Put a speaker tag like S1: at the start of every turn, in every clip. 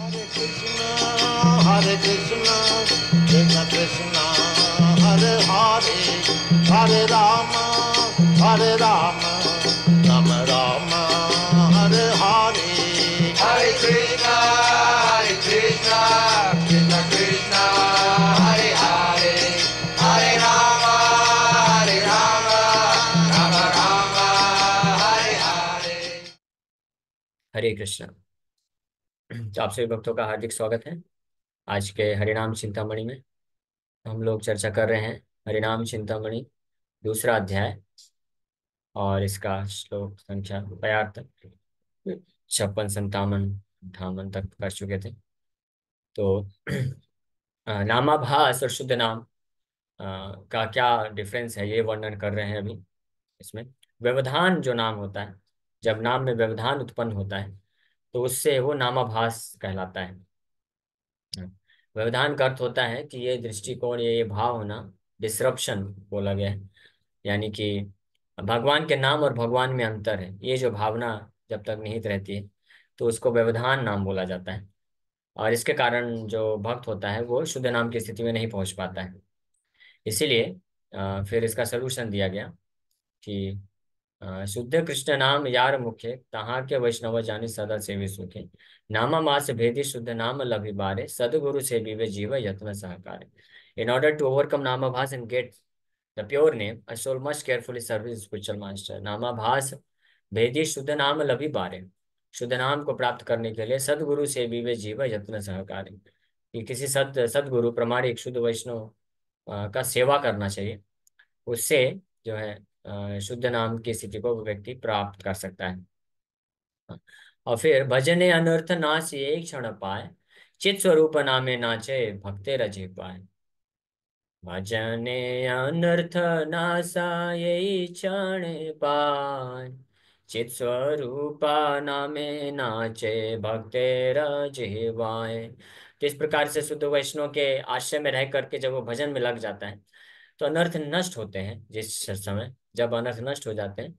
S1: Hare Krishna, Krishna Krishna, Hare Hare, Hare Rama, Hare Rama, Rama Rama, Hare Hare.
S2: Hare Krishna, Krishna Krishna, Hare Hare, Hare Rama, Rama Rama, Hare Hare.
S3: हरे कृष्णा। तो आप सभी भक्तों का हार्दिक स्वागत है आज के हरिनाम चिंतामणि में। हम लोग चर्चा कर रहे हैं हरिनाम चिंतामणि दूसरा अध्याय और इसका श्लोक संख्या 62 तक 56 57 58 तक कर चुके थे। तो नामाभास और शुद्ध नाम का क्या डिफरेंस है ये वर्णन कर रहे हैं अभी। इसमें व्यवधान जो नाम होता है, जब नाम में व्यवधान उत्पन्न होता है तो उससे वो नामाभास कहलाता है। व्यवधान का अर्थ होता है कि ये दृष्टिकोण, ये भाव होना, डिसरप्शन बोला गया है। यानी कि भगवान के नाम और भगवान में अंतर है, ये जो भावना जब तक निहित रहती है तो उसको व्यवधान नाम बोला जाता है। और इसके कारण जो भक्त होता है वो शुद्ध नाम की स्थिति में नहीं पहुंच पाता है। इसीलिए फिर इसका सलूशन दिया गया कि शुद्ध कृष्ण नाम यार मुखे, तहाँ के वैष्णव जानी सदा सेवी सुखे। नामा मास भेदी शुद्ध नाम लभि बारे, सदगुरु से विवे जीव यत्न सहकारे। In order to overcome Namabhas and get the pure name, a soul must carefully serve his spiritual master. नामाभास भेदी शुद्ध नाम लभि बारे, शुद्ध नाम को प्राप्त करने के लिए सदगुरु से विवे जीव यत्न सहकारे, कि किसी सदगुरु प्रमाणिक शुद्ध वैष्णव का सेवा करना चाहिए। उससे जो है शुद्ध नाम की स्थिति को वो व्यक्ति प्राप्त कर सकता है। और फिर भजने अनर्थ नाश ये क्षण पाए, चित स्वरूप नामे नाचे भक्ते रजे पाए। भजने अनर्थ नासा ये क्षण पाए, चित स्वरूपा नामे नाचे भक्ते रजे पाए। तो इस प्रकार से शुद्ध वैष्णव के आश्रय में रह करके जब वो भजन में लग जाता है तो अनर्थ नष्ट होते हैं। जिस समय जब अनर्थ नष्ट हो जाते हैं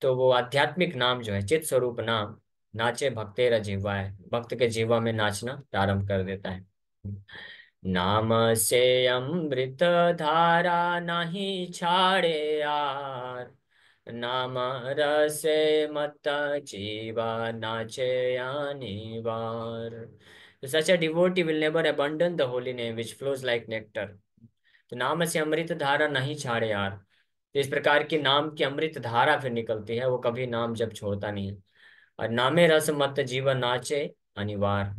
S3: तो वो आध्यात्मिक नाम जो है, चित स्वरूप नाम, नाचे भक्तेर जीवाय, भक्त के जीवा में नाचना प्रारंभ कर देता है। नाम से अमृत धारा नहीं छाड़े यार, नाम रसे मत जीवा नाचे अनिवार। तो such a devotee will never abandon the holy name which flows like nectar। तो नाम से अमृत धारा नहीं छाड़े यार, तो इस प्रकार की नाम की अमृत धारा फिर निकलती है, वो कभी नाम जब छोड़ता नहीं है। और नामे रस मत जीव नाचे अनिवार,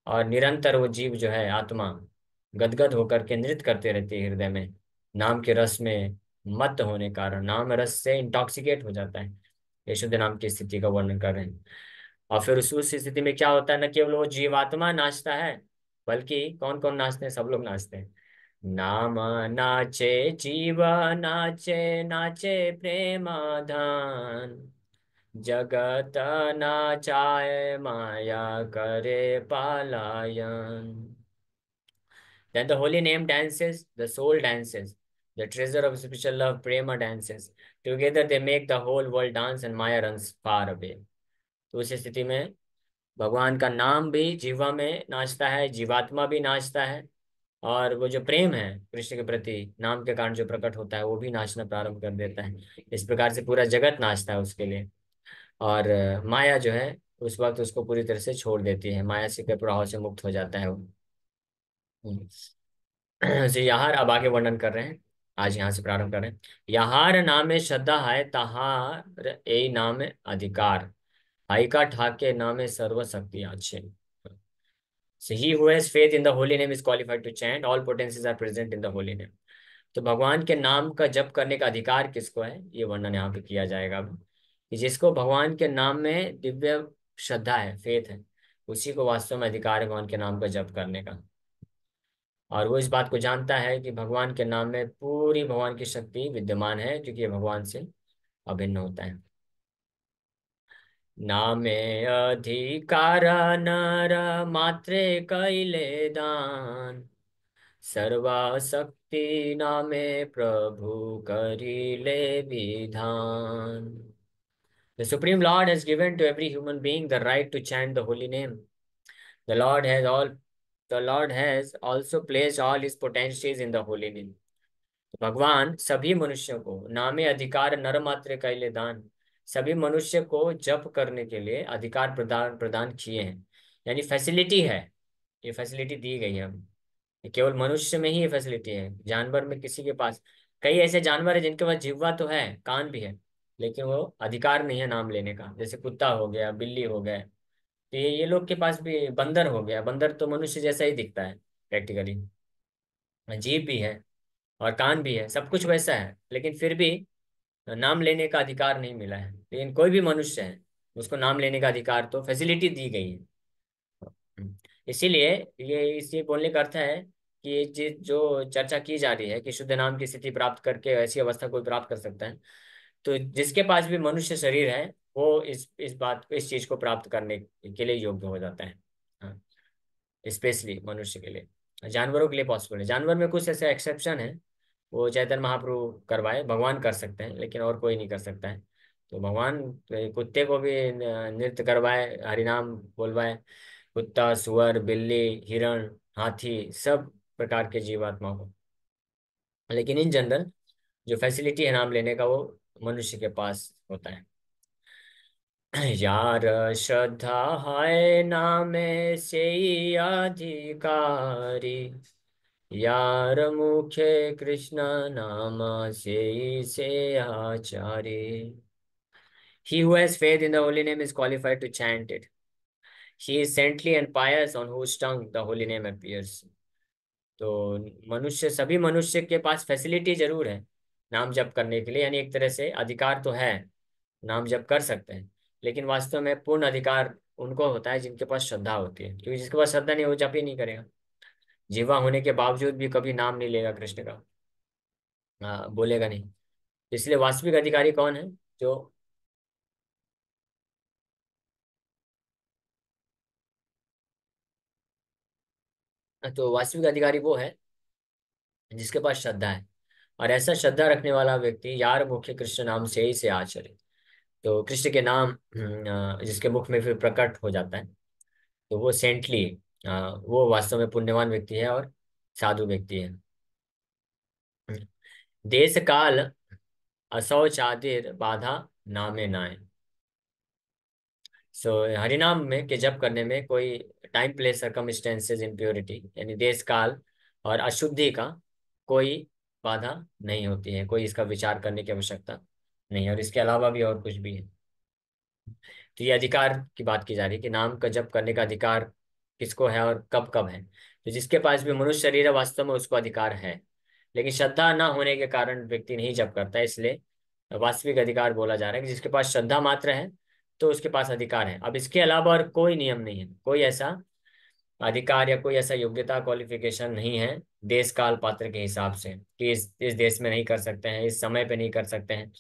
S3: और निरंतर वो जीव जो है आत्मा गदगद होकर के नृत्य करते रहती है हृदय में, नाम के रस में मत होने कारण, नाम रस से इंटॉक्सिकेट हो जाता है। ये शुद्ध नाम की स्थिति का वर्णन कर रहे हैं। और फिर उस स्थिति में क्या होता है, न केवल वो जीवात्मा नाचता है बल्कि कौन कौन नाचते हैं, सब लोग नाचते हैं। नाम नाचे जीव नाचे, नाचे प्रेम धन, जगत नाचाए माया करे पालायन। Then the holy name dances, the soul dances, the treasure of spiritual love, prema dances. Together they make the whole world dance and Maya runs far away. तो उस स्थिति में भगवान का नाम भी जीवा में नाचता है, जीवात्मा भी नाचता है, और वो जो प्रेम है कृष्ण के प्रति नाम के कारण जो प्रकट होता है वो भी नाचना प्रारंभ कर देता है। इस प्रकार से पूरा जगत नाचता है उसके लिए। और माया जो है उस वक्त उसको पूरी तरह से छोड़ देती है, माया से के प्रभाव से मुक्त हो जाता है वो। तो यहाँ अब आगे वर्णन कर रहे हैं, आज यहाँ से प्रारंभ कर रहे हैं। यहार नामे श्रद्धा है तहार ए नाम अधिकार, हाई का ठाके नामे सर्व शक्ति अच्छे। So he who has faith in the holy name is qualified to chant, all potencies are present in the holy name। तो भगवान के नाम का जप करने का अधिकार किसको है, ये वर्णन यहाँ पे किया जाएगा अब, कि जिसको भगवान के नाम में दिव्य श्रद्धा है, फेथ है, उसी को वास्तव में अधिकार है भगवान के नाम का जप करने का। और वो इस बात को जानता है कि भगवान के नाम में पूरी भगवान की शक्ति विद्यमान है, क्योंकि ये भगवान से अभिन्न होता है। नामे अधिकार नर मात्रे कैले दान, सर्वा शक्ति नामे प्रभु करिले विधान। The Supreme Lord has given to every human being the right to chant the holy name. The Lord has all the Lord has also placed all his potentials in the holy name. तो भगवान सभी मनुष्यों को नामे अधिकार नर मात्र कैले दान, सभी मनुष्य को जप करने के लिए अधिकार प्रदान प्रदान किए हैं, यानी फैसिलिटी है, ये फैसिलिटी दी गई है हमें। ये केवल मनुष्य में ही ये फैसिलिटी है, जानवर में किसी के पास, कई ऐसे जानवर है जिनके पास जिह्वा तो है, कान भी है, लेकिन वो अधिकार नहीं है नाम लेने का, जैसे कुत्ता हो गया, बिल्ली हो गया। तो ये लोग के पास भी, बंदर हो गया, बंदर तो मनुष्य जैसा ही दिखता है प्रैक्टिकली, जीभ भी है और कान भी है, सब कुछ वैसा है, लेकिन फिर भी नाम लेने का अधिकार नहीं मिला है। लेकिन कोई भी मनुष्य है, उसको नाम लेने का अधिकार तो फैसिलिटी दी गई है। इसीलिए इसी बोलने का अर्थ है कि ये चीज जो चर्चा की जा रही है कि शुद्ध नाम की स्थिति प्राप्त करके ऐसी अवस्था कोई प्राप्त कर सकता है, तो जिसके पास भी मनुष्य शरीर है वो इस चीज को प्राप्त करने के लिए योग्य हो जाता है। हाँ, स्पेशली मनुष्य के लिए, जानवरों के लिए पॉसिबल है, जानवर में कुछ ऐसे एक्सेप्शन है, वो चैतन्य महाप्रभु करवाए, भगवान कर सकते हैं लेकिन और कोई नहीं कर सकता है। तो भगवान कुत्ते को भी नृत्य करवाए, हरिनाम बोलवाए, कुत्ता, सुअर, बिल्ली, हिरण, हाथी, सब प्रकार के जीवात्मा को, लेकिन इन जनरल जो फैसिलिटी है नाम लेने का वो मनुष्य के पास होता है। यार श्रद्धा है नामे से ही अधिकारी, यार मुखे कृष्ण नाम से ही से आचार्य। He who has faith in the holy name is qualified to chant it. He is saintly and pious on whose tongue the holy name appears. तो मनुष्य, सभी मनुष्य के पास फैसिलिटी जरूर है नाम जप करने के लिए, यानी एक तरह से अधिकार तो है, नाम जप कर सकते हैं, लेकिन वास्तव में पूर्ण अधिकार उनको होता है जिनके पास श्रद्धा होती है, क्योंकि जिसके पास श्रद्धा नहीं, वो जप ही नहीं करेगा, जीवा होने के बावजूद भी कभी नाम नहीं लेगा कृष्ण का, बोलेगा नहीं। इसलिए वास्तविक अधिकारी कौन है? जो तो वास्तविक अधिकारी वो है जिसके पास श्रद्धा है, और ऐसा श्रद्धा रखने वाला व्यक्ति यार मुख्य कृष्ण नाम से ही से आचरे, तो कृष्ण के नाम जिसके मुख में फिर प्रकट हो जाता है, तो वो सेंटली, वो वास्तव में पुण्यवान व्यक्ति है और साधु व्यक्ति है। देश काल असौ चादिर बाधा नामे नाय। सो हरिनाम में के जप करने में कोई टाइम प्लेस सर्कमस्टेंसेस इम्प्योरिटी यानी देश काल और अशुद्धि का कोई बाधा नहीं होती है, कोई इसका विचार करने की आवश्यकता नहीं है, और इसके अलावा भी और कुछ भी है। तो ये अधिकार की बात की जा रही है कि नाम का जप करने का अधिकार किसको है और कब कब है। तो जिसके पास भी मनुष्य शरीर है वास्तव में उसको अधिकार है, लेकिन श्रद्धा ना होने के कारण व्यक्ति नहीं जप करता, इसलिए वास्तविक अधिकार बोला जा रहा है कि जिसके पास श्रद्धा मात्र है तो उसके पास अधिकार है। अब इसके अलावा और कोई नियम नहीं है, कोई ऐसा अधिकार या कोई ऐसा योग्यता क्वालिफिकेशन नहीं है देश काल पात्र के हिसाब से कि इस देश में नहीं कर सकते हैं, इस समय पे नहीं कर सकते हैं,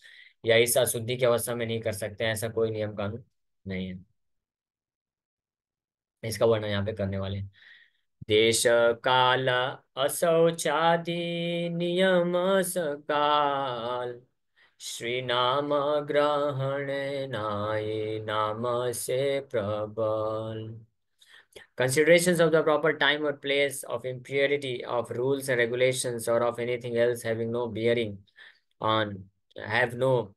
S3: या इस अशुद्धि की अवस्था में नहीं कर सकते हैं, ऐसा कोई नियम कानून नहीं है। इसका वर्णन यहाँ पे करने वाले हैं। देश काल असौचादि नियम सकाल, श्री नाम ग्रहण नाय नाम से प्रबल। Considerations of the proper time or place of impurity of rules and regulations or of anything else having no bearing on have no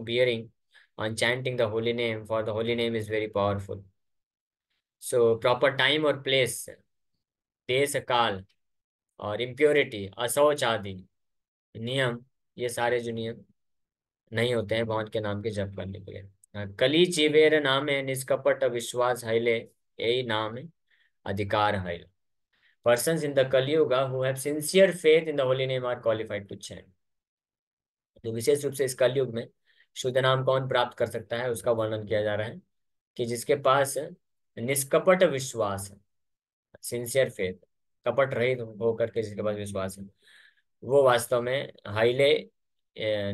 S3: bearing on chanting the holy name, for the holy name is very powerful. So proper time or place, देश काल और impurity, अशौच आदि नियम, ये सारे जो नियम नहीं होते हैं भगवान के नाम के जप करने के लिए। कली चिवेर नाम है निष्कपट विश्वास हैले, यही नाम है अधिकार है। Persons in the Kali Yuga who have sincere faith in the holy name are qualified to chant. तो विशेष रूप से इस कलयुग में शुद्ध नाम कौन प्राप्त कर सकता है उसका वर्णन किया जा रहा है कि जिसके पास निष्कपट विश्वास है, सिंसियर फेथ, कपट रहित होकर के जिसके पास विश्वास है, वो वास्तव में हाइले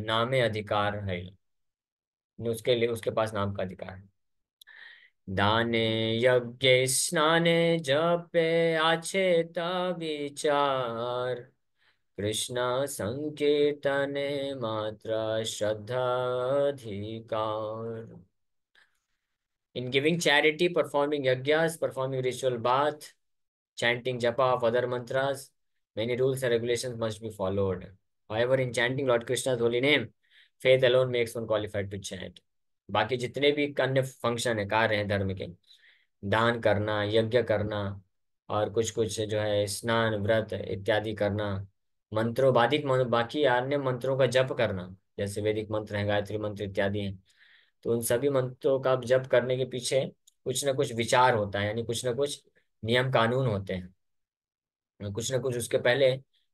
S3: नामे अधिकार है, उसके लिए उसके पास नाम का अधिकार है। दाने यज्ञ स्नाने जपे आछेत विचार, कृष्ण संकीर्तने मात्र श्रद्धाधिकार। इन गिविंग चैरिटी, परफॉर्मिंग यज्ञas, performing ritual bath, chanting japa of other mantras, many rules and regulations must be followed. However, in chanting Lord Krishna's holy name, faith alone makes one qualified to chant. बाकी जितने भी अन्य function है, कार्य हैं धर्म के, दान करना, यज्ञ करना, और कुछ कुछ जो है स्नान व्रत इत्यादि करना, मंत्रों बाकी अन्य मंत्रों का जप करना, जैसे वैदिक मंत्र है, गायत्री मंत्र इत्यादि हैं, तो उन सभी मंत्रों का जप करने के पीछे कुछ ना कुछ विचार होता है, यानी कुछ ना कुछ नियम कानून होते हैं, कुछ ना कुछ उसके पहले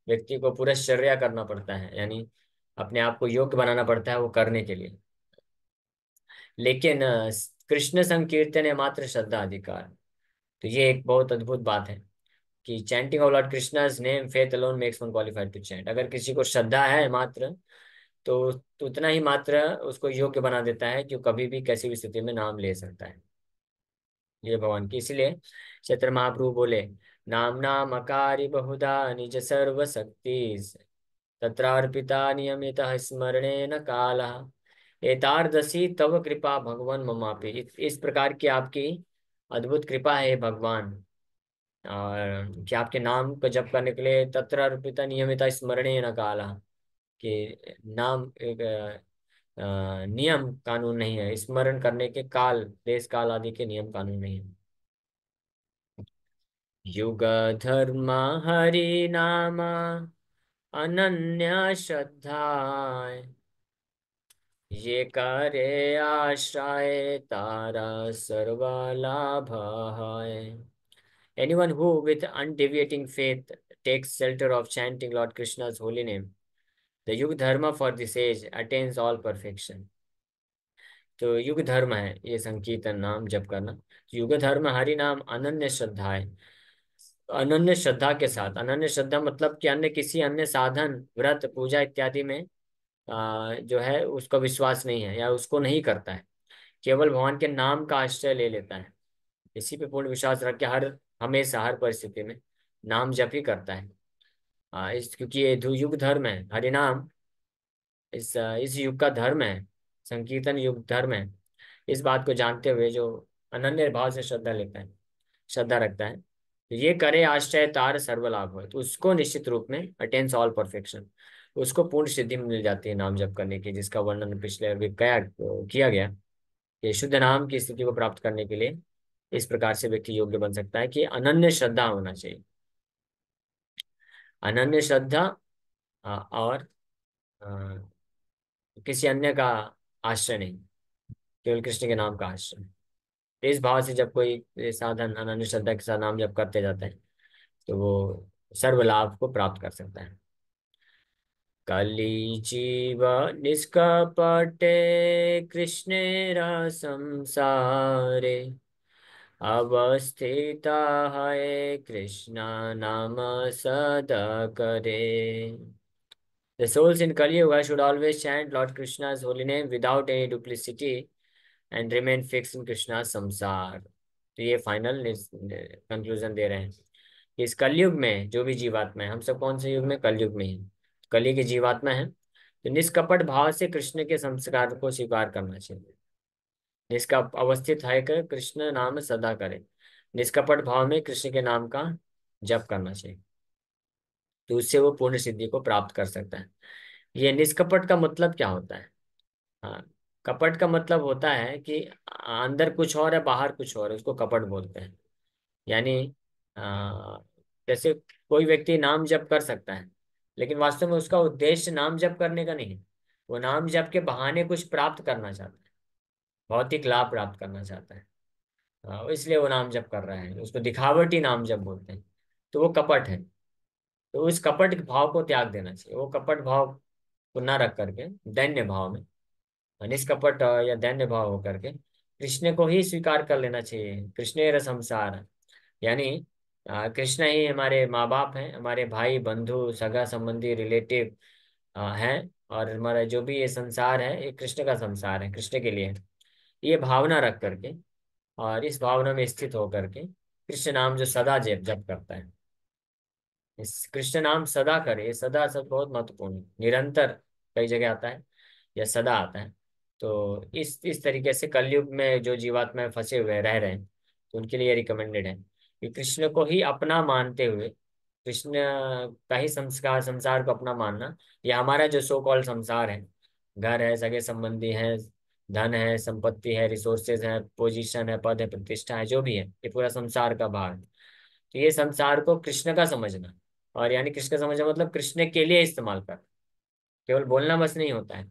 S3: व्यक्ति को पुरश्चर्या करना पड़ता है, यानी अपने आप को योग्य बनाना पड़ता है वो करने के लिए। लेकिन कृष्ण संकीर्तन है मात्र श्रद्धा अधिकार। तो ये एक बहुत अद्भुत बात है कि chanting of Lord Krishna's name faith alone makes one qualified to chant. अगर किसी को श्रद्धा है मात्र, तो उतना ही मात्र उसको योग्य बना देता है कि वो कभी भी किसी भी स्थिति में नाम ले सकता है, ये भगवान की। इसीलिए चैत्र महाप्रभु बोले, नाम नाम अकारी बहुधा निज सर्व शक्ति, तत्रार्पिता नियमित स्मरणेन कालः, एतार्दसी तव कृपा भगवान ममापि। इस प्रकार की आपकी अद्भुत कृपा है भगवान, और कि आपके नाम को जप करने के लिए तत्र अर्पिता नियमित स्मरणेन कालः, कि नाम एक नियम कानून नहीं है, स्मरण करने के काल, देश काल आदि के नियम कानून नहीं है। युग धर्म हरि नाम अनन्य श्रद्धा, ये करे आश्रय तारा सर्व लाभ है। Anyone who with undeviating faith takes shelter of chanting Lord Krishna's holy name, the युग dharma for this age attains all perfection। तो युग धर्म है ये संकीर्तन नाम जप करना। युग धर्म हरि नाम अनन्य श्रद्धा है, अनन्य श्रद्धा के साथ। अनन्य श्रद्धा मतलब कि अन्य किसी अन्य साधन व्रत पूजा इत्यादि में जो है उसका विश्वास नहीं है या उसको नहीं करता है, केवल भगवान के नाम का आश्रय ले लेता है, इसी पे पूर्ण विश्वास रख के हर हमेशा हर परिस्थिति में नाम जप ही करता है। क्योंकि ये युग धर्म है, हरिनाम इस युग का धर्म है, संकीर्तन युग धर्म है। इस बात को जानते हुए जो अनन्य भाव से श्रद्धा लेता है, श्रद्धा रखता है, तो ये करे आश्रय तार सर्वलाभ हो, तो उसको निश्चित रूप में अटेन्स ऑल परफेक्शन, उसको पूर्ण सिद्धि मिल जाती है नाम जप करने की, जिसका वर्णन पिछले अभी किया गया कि शुद्ध नाम की स्थिति को प्राप्त करने के लिए इस प्रकार से व्यक्ति योग्य बन सकता है कि अनन्य श्रद्धा होना चाहिए। अनन्य श्रद्धा और किसी अन्य का आश्रय नहीं, केवल कृष्ण के नाम का आश्रय। तो इस भाव से जब कोई साधन अनन्य श्रद्धा के साथ नाम जप करते जाता है तो वो सर्व लाभ को प्राप्त कर सकता है। कली जीव निष्कपटे कृष्णेर संसारे, अवस्थिता है कृष्ण नाम सदा करे। The souls in Kali Yuga should always chant Lord Krishna's holy name without any duplicity and remain fixed in Krishna's samsar। तो ये फाइनल कंक्लूजन दे रहे हैं कि इस कलयुग में जो भी जीवात्मा है, हम सब कौन से युग में, कलयुग में ही कली की जीवात्मा है, तो निष्कपट भाव से कृष्ण के संस्कार को स्वीकार करना चाहिए। जिसका अवस्थित है कर कृष्ण नाम सदा करे, निष्कपट भाव में कृष्ण के नाम का जप करना चाहिए, तो उससे वो पूर्ण सिद्धि को प्राप्त कर सकता है। ये निष्कपट का मतलब क्या होता है? हाँ, कपट का मतलब होता है कि अंदर कुछ और है बाहर कुछ और है, उसको कपट बोलते हैं। यानी आ, जैसे कोई व्यक्ति नाम जप कर सकता है, लेकिन वास्तव में उसका उद्देश्य नाम जप करने का नहीं है, वो नाम जप के बहाने कुछ प्राप्त करना चाहता है, भौतिक लाभ प्राप्त करना चाहता है। इसलिए वो नाम जप कर रहा है, उसको दिखावटी नाम जप बोलते हैं, तो वो कपट है। तो उस कपट भाव को त्याग देना चाहिए, वो कपट भाव को ना रख करके दैन्य भाव में, निष्कपट या दैन्य भाव होकर के कृष्ण को ही स्वीकार कर लेना चाहिए। कृष्ण रस संसार, यानी कृष्ण ही हमारे माँ बाप हैं, हमारे भाई बंधु सगा संबंधी रिलेटिव हैं, और हमारा जो भी ये संसार है ये कृष्ण का संसार है, कृष्ण के लिए है। ये भावना रख करके और इस भावना में स्थित होकर के कृष्ण नाम जो सदा जप जप करता है, इस कृष्ण नाम सदा करे, ये सदा सब बहुत महत्वपूर्ण है। निरंतर कई जगह आता है या सदा आता है, तो इस तरीके से कलयुग में जो जीवात्मा फंसे हुए रह रहे हैं, तो उनके लिए रिकमेंडेड है कि कृष्ण को ही अपना मानते हुए, कृष्ण का ही संस्कार संसार को अपना मानना, या हमारा जो सो कॉल्ड संसार है, घर है, सगे संबंधी हैं, धन है, संपत्ति है, रिसोर्सेज है, पोजीशन है, पद है, प्रतिष्ठा है, जो भी है, ये पूरा संसार का भाग है। तो ये संसार को कृष्ण का समझना, और यानी कृष्ण का समझना मतलब कृष्ण के लिए इस्तेमाल कर, केवल बोलना बस नहीं होता है।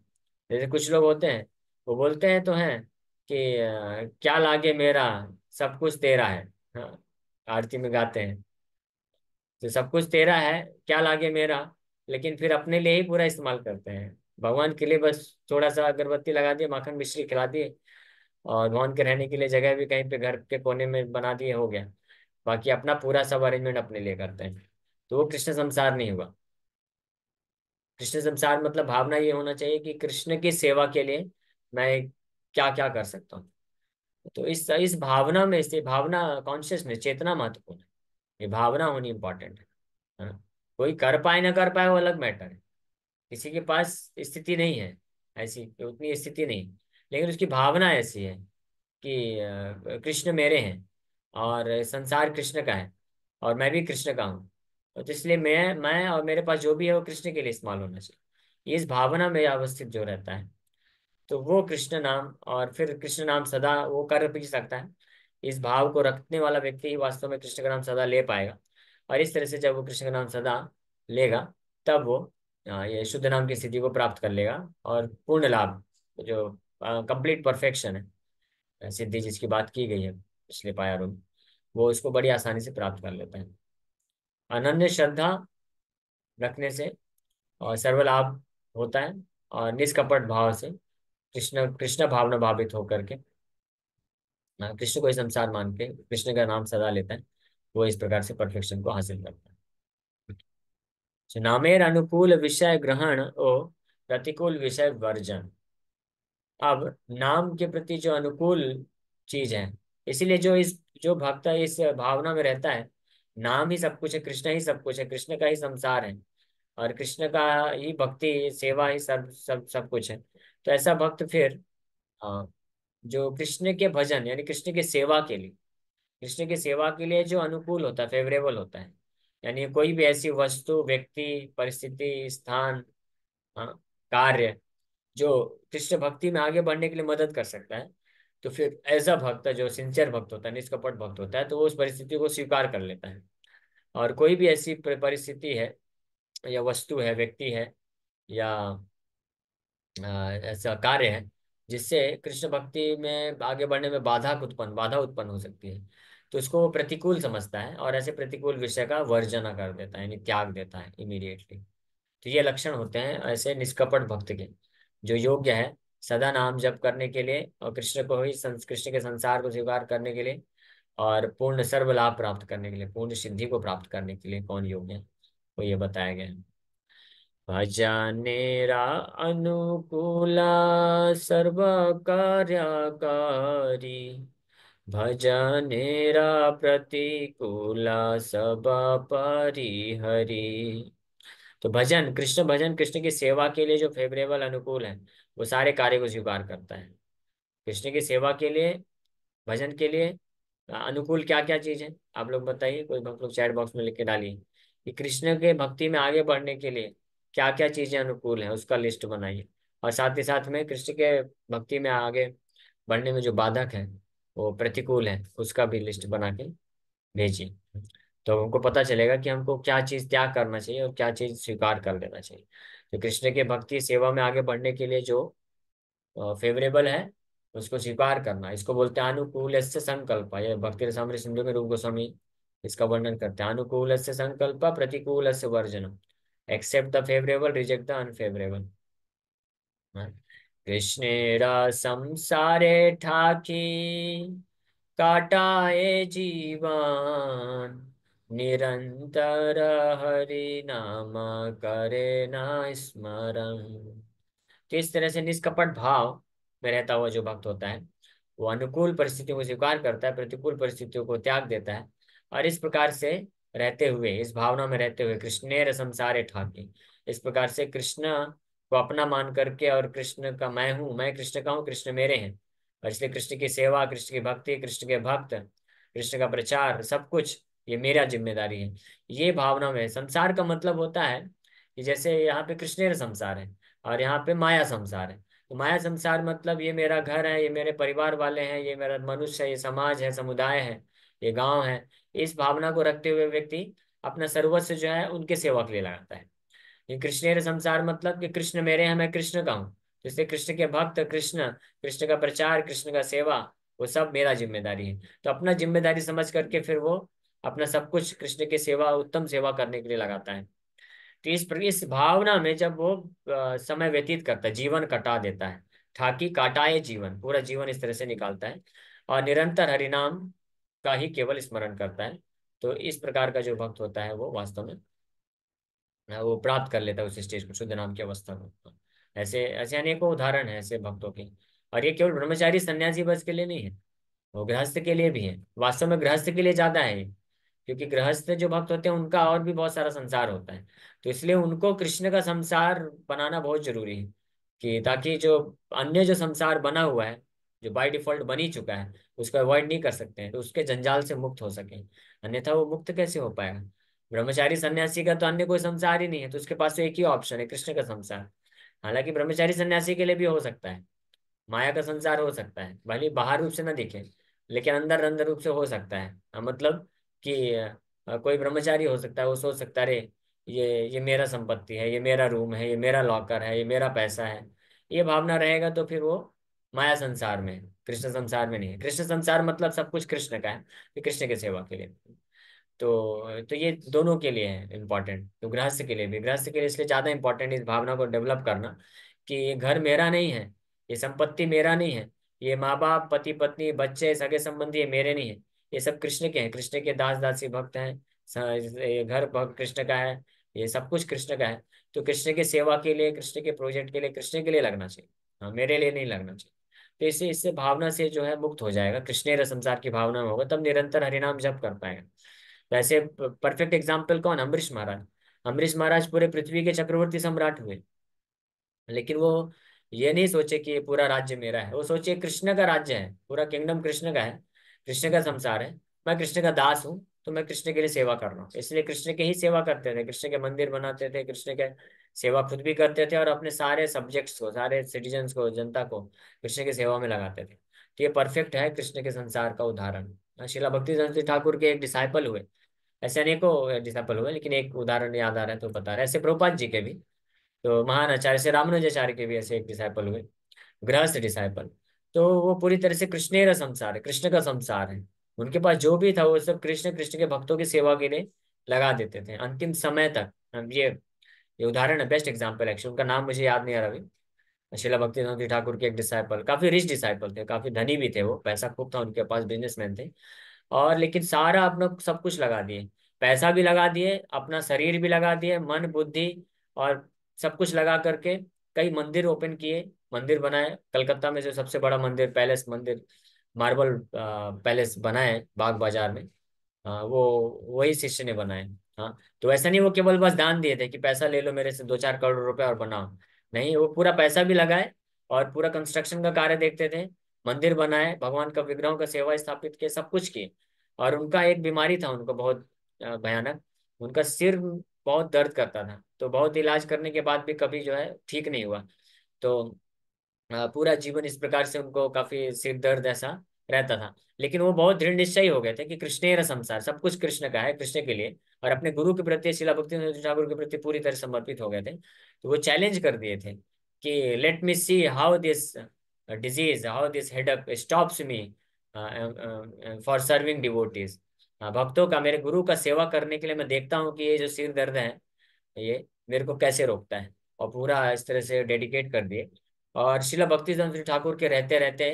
S3: जैसे कुछ लोग होते हैं, वो बोलते हैं तो हैं कि क्या लागे मेरा, सब कुछ तेरा है। हाँ, आरती में गाते हैं, तो सब कुछ तेरा है, क्या लागे मेरा, लेकिन फिर अपने लिए ही पूरा इस्तेमाल करते हैं। भगवान के लिए बस थोड़ा सा अगरबत्ती लगा दिए, माखन मिश्री खिला दिए, और भगवान के रहने के लिए जगह भी कहीं पे घर के कोने में बना दिए, हो गया। बाकी अपना पूरा सब अरेंजमेंट अपने लिए करते हैं। तो वो कृष्ण संसार नहीं हुआ। कृष्ण संसार मतलब भावना ये होना चाहिए कि कृष्ण की सेवा के लिए मैं क्या क्या कर सकता हूँ। तो इस भावना में से, भावना कॉन्शियसनेस, चेतना महत्वपूर्ण है। ये भावना होनी इंपॉर्टेंट है ना। कोई कर पाए ना कर पाए वो अलग मैटर है, किसी के पास स्थिति नहीं है ऐसी, उतनी स्थिति नहीं, लेकिन उसकी भावना ऐसी है कि कृष्ण मेरे हैं, और संसार कृष्ण का है, और मैं भी कृष्ण का हूँ। तो इसलिए मैं और मेरे पास जो भी है वो कृष्ण के लिए इस्तेमाल होना चाहिए। इस भावना में अवस्थित जो रहता है, तो वो कृष्ण नाम, और फिर कृष्ण नाम सदा वो कर भी सकता है। इस भाव को रखने वाला व्यक्ति ही वास्तव में कृष्ण का नाम सदा ले पाएगा। और इस तरह से जब वो कृष्ण का नाम सदा लेगा, तब वो ये शुद्ध नाम की स्थिति को प्राप्त कर लेगा, और पूर्ण लाभ, जो कंप्लीट परफेक्शन है, सिद्धि जिसकी बात की गई है पिछले पायारों में, वो इसको बड़ी आसानी से प्राप्त कर लेता है। अनन्य श्रद्धा रखने से और सर्वलाभ होता है, और निष्कपट भाव से, कृष्ण कृष्ण भावना भावित होकर के, कृष्ण को ही संसार मान के कृष्ण का नाम सदा लेता है, वो इस प्रकार से परफेक्शन को हासिल करता है। तो नामेर अनुकूल विषय ग्रहण और प्रतिकूल विषय वर्जन। अब नाम के प्रति जो अनुकूल चीज है, इसीलिए जो भक्त इस भावना में रहता है, नाम ही सब कुछ है, कृष्ण ही सब कुछ है, कृष्ण का ही संसार है, और कृष्ण का ही भक्ति सेवा ही सब सब सब कुछ है। तो ऐसा भक्त फिर जो कृष्ण के भजन यानी कृष्ण के सेवा के लिए, कृष्ण की सेवा के लिए जो अनुकूल होता है, फेवरेबल होता है, यानी कोई भी ऐसी वस्तु, व्यक्ति, परिस्थिति, स्थान, हाँ, कार्य जो कृष्ण भक्ति में आगे बढ़ने के लिए मदद कर सकता है, तो फिर ऐसा भक्त जो सिंसियर भक्त होता है, निष्कपट भक्त होता है, तो वो उस परिस्थिति को स्वीकार कर लेता है। और कोई भी ऐसी परिस्थिति है, या वस्तु है, व्यक्ति है, या ऐसा कार्य है जिससे कृष्ण भक्ति में आगे बढ़ने में बाधा उत्पन्न हो सकती है, तो उसको वो प्रतिकूल समझता है, और ऐसे प्रतिकूल विषय का वर्जना कर देता है, यानी त्याग देता है इमीडिएटली। तो ये लक्षण होते हैं ऐसे निष्कपट भक्त के, जो योग्य है सदा नाम जप करने के लिए, और कृष्ण को ही कृष्ण के संसार को स्वीकार करने के लिए, और पूर्ण सर्व लाभ प्राप्त करने के लिए, पूर्ण सिद्धि को प्राप्त करने के लिए कौन योग्य है, वो ये बताया गया है। भजनेरा अनुकूला सर्व कार्यकारी, भजनेरा प्रतिकूला सब परिहरी। तो भजन, कृष्ण भजन, कृष्ण की सेवा के लिए जो फेवरेबल, अनुकूल है, वो सारे कार्य को स्वीकार करता है। कृष्ण की सेवा के लिए, भजन के लिए अनुकूल क्या क्या चीज है, आप लोग बताइए, कोई भक्त लोग चैट बॉक्स में लिख के डालिए कि कृष्ण के भक्ति में आगे बढ़ने के लिए क्या क्या चीजें अनुकूल हैं, उसका लिस्ट बनाइए। और साथ ही साथ में कृष्ण के भक्ति में आगे बढ़ने में जो बाधक है, वो प्रतिकूल है, उसका भी लिस्ट बना के भेजिए। तो हमको पता चलेगा कि हमको क्या चीज त्याग करना चाहिए और क्या चीज स्वीकार कर लेना चाहिए। तो कृष्ण के भक्ति सेवा में आगे बढ़ने के लिए जो फेवरेबल है, उसको स्वीकार करना, इसको बोलते हैं अनुकूल से संकल्प। ये भक्ति रसामृत सिंधु में रूप गोस्वामी इसका वर्णन करते हैं। अनुकूल से संकल्प, प्रतिकूल से वर्जनम, accept the favourable, reject the unfavourable. कृष्णेरा संसारे ठाकी, काटाए जीवन, निरंतर हरि नाम करे ना स्मरण। तो इस तरह से निष्कपट भाव में रहता हुआ जो भक्त होता है, वो अनुकूल परिस्थितियों को स्वीकार करता है, प्रतिकूल परिस्थितियों को त्याग देता है, और इस प्रकार से रहते हुए, इस भावना में रहते हुए, कृष्णेर संसारे ठाकी, इस प्रकार से कृष्ण को अपना मान करके, और कृष्ण का मैं हूँ, मैं कृष्ण का हूँ, कृष्ण मेरे हैं, और इसलिए कृष्ण की सेवा, कृष्ण की भक्ति, कृष्ण के भक्त, कृष्ण का प्रचार, सब कुछ ये मेरा जिम्मेदारी है। ये भावना में संसार का मतलब होता है कि जैसे यहाँ पे कृष्णेर संसार है और यहाँ पे माया संसार है। तो माया संसार मतलब ये मेरा घर है, ये मेरे परिवार वाले हैं, ये मेरा मनुष्य है, ये समाज है, समुदाय है, ये गांव है। इस भावना को रखते हुए व्यक्ति अपना सर्वस्व जो है उनके सेवा के लिए लगाता है। ये कृष्णेर संसार मतलब कि कृष्ण मेरे हैं, मैं कृष्ण का हूँ। जैसे कृष्ण के भक्त, कृष्ण, कृष्ण का प्रचार, कृष्ण का सेवा, वो सब मेरा जिम्मेदारी है। तो अपना जिम्मेदारी समझ करके फिर वो अपना सब कुछ कृष्ण की सेवा, उत्तम सेवा करने के लिए लगाता है। तो इस भावना में जब वो समय व्यतीत करता है, जीवन कटा देता है, ठाकी काटाए जीवन, पूरा जीवन इस तरह से निकालता है और निरंतर हरिनाम का ही केवल स्मरण करता है, तो इस प्रकार का जो भक्त होता है वो वास्तव में वो प्राप्त कर लेता है उस स्टेज को, शुद्ध नाम की अवस्था में। ऐसे ऐसे अनेकों उदाहरण है ऐसे भक्तों के। और ये केवल ब्रह्मचारी सन्यासी बस के लिए नहीं है, वो गृहस्थ के लिए भी है। वास्तव में गृहस्थ के लिए ज्यादा है ये, क्योंकि गृहस्थ जो भक्त होते हैं उनका और भी बहुत सारा संसार होता है। तो इसलिए उनको कृष्ण का संसार बनाना बहुत जरूरी है, कि ताकि जो अन्य जो संसार बना हुआ है, जो बाय डिफॉल्ट बन ही चुका है, उसको अवॉइड नहीं कर सकते हैं, तो उसके जंजाल से मुक्त हो सके। अन्यथा वो मुक्त कैसे हो पाएगा? ब्रह्मचारी सन्यासी का तो अन्य कोई संसार ही नहीं है, तो उसके पास तो एक ही ऑप्शन है, कृष्ण का संसार। हालांकि ब्रह्मचारी सन्यासी के लिए भी हो सकता है, माया का संसार हो सकता है, भले बाहर रूप से ना दिखे, लेकिन अंदर अंदर रूप से हो सकता है। मतलब कि कोई ब्रह्मचारी हो सकता है, वो सोच सकता है, अरे ये मेरा संपत्ति है, ये मेरा रूम है, ये मेरा लॉकर है, ये मेरा पैसा है। ये भावना रहेगा तो फिर वो माया संसार में है, कृष्ण संसार में नहीं है। कृष्ण संसार मतलब सब कुछ कृष्ण का है, ये कृष्ण की सेवा के लिए। तो ये दोनों के लिए है इम्पोर्टेंट, तो गृहस्थ के लिए भी, गृहस्थ के लिए इसलिए ज्यादा इंपॉर्टेंट इस भावना को डेवलप करना कि ये घर मेरा नहीं है, ये संपत्ति मेरा नहीं है, ये माँ बाप, पति पत्नी, बच्चे, सगे संबंधी ये मेरे नहीं है, ये सब कृष्ण के हैं, कृष्ण के दास दासी भक्त हैं। ये घर भक्त कृष्ण का है, ये सब कुछ कृष्ण का है। तो कृष्ण की सेवा के लिए, कृष्ण के प्रोजेक्ट के लिए, कृष्ण के लिए लगना चाहिए, हाँ, मेरे लिए नहीं लगना चाहिए। तो इससे इससे भावना से जो है मुक्त हो जाएगा, कृष्णेर संसार की भावना में होगा, तब निरंतर हरिनाम जप कर पाएगा। वैसे परफेक्ट एग्जाम्पल कौन? अम्बरीश महाराज। अम्बरीश महाराज पूरे पृथ्वी के चक्रवर्ती सम्राट हुए, लेकिन वो ये नहीं सोचे कि ये पूरा राज्य मेरा है, वो सोचे कृष्ण का राज्य है, पूरा किंगडम कृष्ण का है, कृष्ण का संसार है, मैं कृष्ण का दास हूँ, तो मैं कृष्ण के लिए सेवा कर रहा हूँ। इसलिए कृष्ण के ही सेवा करते थे, कृष्ण के मंदिर बनाते थे, कृष्ण के सेवा खुद भी करते थे और अपने सारे सब्जेक्ट्स को, सारे सिटीजन्स को, जनता को कृष्ण की सेवा में लगाते थे। तो ये परफेक्ट है कृष्ण के संसार का उदाहरण। शिला भक्ति ठाकुर के एक डिसाइपल हुए, ऐसे अनेकों डिसाइपल हुए, लेकिन एक उदाहरण याद आ रहा है तो बता रहे हैं। ऐसे प्रभुपाद जी के भी, तो महान आचार्य से रामानुजाचार्य के भी ऐसे एक डिसाइपल हुए, गृहस्थ डिसाइपल। तो वो पूरी तरह से कृष्णेर संसार है, कृष्ण का संसार है। उनके पास जो भी था वो सब कृष्ण, कृष्ण के भक्तों की सेवा के लिए लगा देते थे अंतिम समय तक। ये उदाहरण है, बेस्ट एग्जाम्पल एक्चुअली। उनका नाम मुझे याद नहीं आ रहा अभी। शिला भक्ति ठाकुर के एक डिसाइपल, काफी रिच डिसाइपल थे, काफी धनी भी थे, वो पैसा खूब था उनके पास, बिजनेसमैन थे। और लेकिन सारा अपना सब कुछ लगा दिए, पैसा भी लगा दिए, अपना शरीर भी लगा दिए, मन बुद्धि और सब कुछ लगा करके कई मंदिर ओपन किए, मंदिर बनाए। कलकत्ता में जो सबसे बड़ा मंदिर, पैलेस मंदिर, मार्बल पैलेस बनाए बाग बाजार में, हाँ, वो वही शिष्य ने बनाए। हाँ, तो ऐसा नहीं वो केवल बस दान दिए थे कि पैसा ले लो मेरे से 2-4 करोड़ रुपए और बनाओ, नहीं, वो पूरा पैसा भी लगाए और पूरा कंस्ट्रक्शन का कार्य देखते थे, मंदिर बनाए, भगवान का विग्रहों का सेवा स्थापित किए, सब कुछ किए। और उनका एक बीमारी था उनको बहुत भयानक, उनका सिर बहुत दर्द करता था, तो बहुत इलाज करने के बाद भी कभी जो है ठीक नहीं हुआ। तो पूरा जीवन इस प्रकार से उनको काफी सिर दर्द ऐसा रहता था। लेकिन वो बहुत दृढ़ निश्चयी हो गए थे कि कृष्णेर संसार, सब कुछ कृष्ण का है, कृष्ण के लिए, और अपने गुरु के प्रति, शिला भक्ति ठाकुर के प्रति पूरी तरह समर्पित हो गए थे। तो वो चैलेंज कर दिए थे कि let me see how this disease, how this headache stops me for serving devotees. भक्तों का, मेरे गुरु का सेवा करने के लिए मैं देखता हूँ कि ये जो सिर दर्द है ये मेरे को कैसे रोकता है। और पूरा इस तरह से डेडिकेट कर दिए। और शिला भक्ति ठाकुर के रहते रहते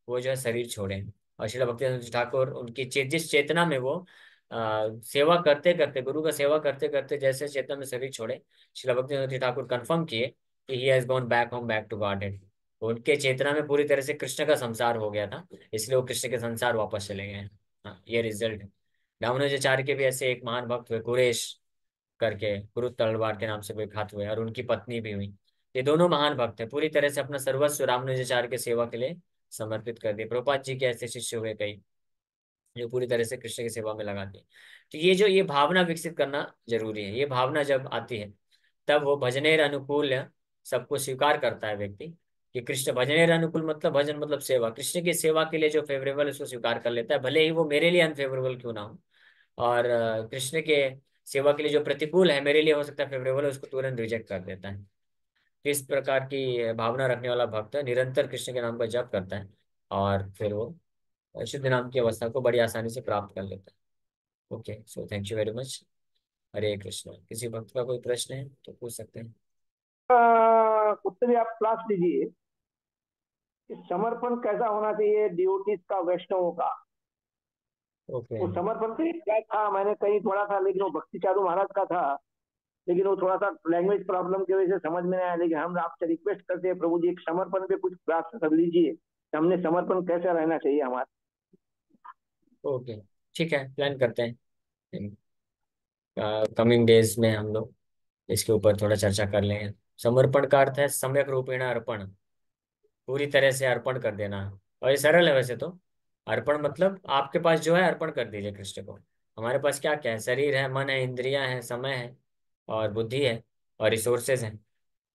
S3: वो जो है शरीर छोड़े। और शिला भक्ति ठाकुर उनकी जिस चेतना में वो सेवा करते करते, गुरु का सेवा करते करते जैसे चेतना में शरीर छोड़े, शिला भक्ति ठाकुर कंफर्म किए कि he has gone back home, back to Godhead. उनके चेतना में पूरी तरह से कृष्ण का संसार हो गया था, इसलिए वो कृष्ण के संसार वापस चले गए हैं। हाँ, ये रिजल्ट है। रामानुजाचार्य के भी ऐसे एक महान भक्त हुए, कुरेश करके, कुरु तलवार के नाम से कोई खात हुए, और उनकी पत्नी भी हुई। ये दोनों महान भक्त हैं, पूरी तरह से अपना सर्वस्व रामानुजाचार्य के सेवा के लिए समर्पित कर दिए। प्रभुपाद जी के ऐसे शिष्य हुए कई जो पूरी तरह से कृष्ण की सेवा में लगाते हैं। तो ये भावना विकसित करना जरूरी है। ये भावना जब आती है तब वो भजनेर अनुकूल सबको स्वीकार करता है व्यक्ति, कि कृष्ण भजनेर अनुकूल मतलब भजन मतलब सेवा, कृष्ण की सेवा के लिए जो फेवरेबल है उसको स्वीकार कर लेता है, भले ही वो मेरे लिए अनफेवरेबल क्यों ना हो। और कृष्ण के सेवा के लिए जो प्रतिकूल है मेरे लिए हो सकता है फेवरेबल है, उसको तुरंत रिजेक्ट कर देता है। तो इस प्रकार की भावना रखने वाला भक्त निरंतर कृष्ण के नाम का जप करता है और फिर वो शुद्ध नाम की अवस्था को बड़ी आसानी से प्राप्त कर लेता है। Okay, so thank you very much. Hare Krishna. किसी भक्त का कोई प्रश्न है तो पूछ सकते हैं।
S4: उससे भी आप क्लास लीजिए कि समर्पण कैसा होना चाहिए डिवोटीज का, वैष्णवों का।
S3: ओके।
S4: वो समर्पण से क्या था, मैंने कहीं पढ़ा था, लेकिन वो भक्ति चारू महाराज का था, लेकिन वो थोड़ा सा लैंग्वेज प्रॉब्लम की वजह से समझ में नहीं आया। लेकिन हम आपसे रिक्वेस्ट करते हैं प्रभु जी, एक समर्पण पे कुछ क्लास कर लीजिए कि हमने समर्पण कैसे रहना चाहिए हमारा।
S3: ओके, ठीक है, प्लान करते हैं। कमिंग डेज में हम लोग इसके ऊपर थोड़ा चर्चा कर लेंगे। समर्पण का अर्थ है सम्यक रूपेण अर्पण, पूरी तरह से अर्पण कर देना। और ये सरल है वैसे तो। अर्पण मतलब आपके पास जो है अर्पण कर दीजिए कृष्ण को। हमारे पास क्या क्या है, शरीर है, मन है, इंद्रियां हैं, समय है और बुद्धि है और रिसोर्सेज हैं।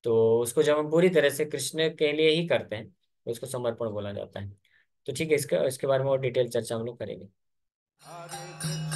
S3: तो उसको जब हम पूरी तरह से कृष्ण के लिए ही करते हैं तो उसको समर्पण बोला जाता है। तो ठीक है, इसके बारे में और डिटेल चर्चा हम लोग करेंगे।
S1: Hare Krishna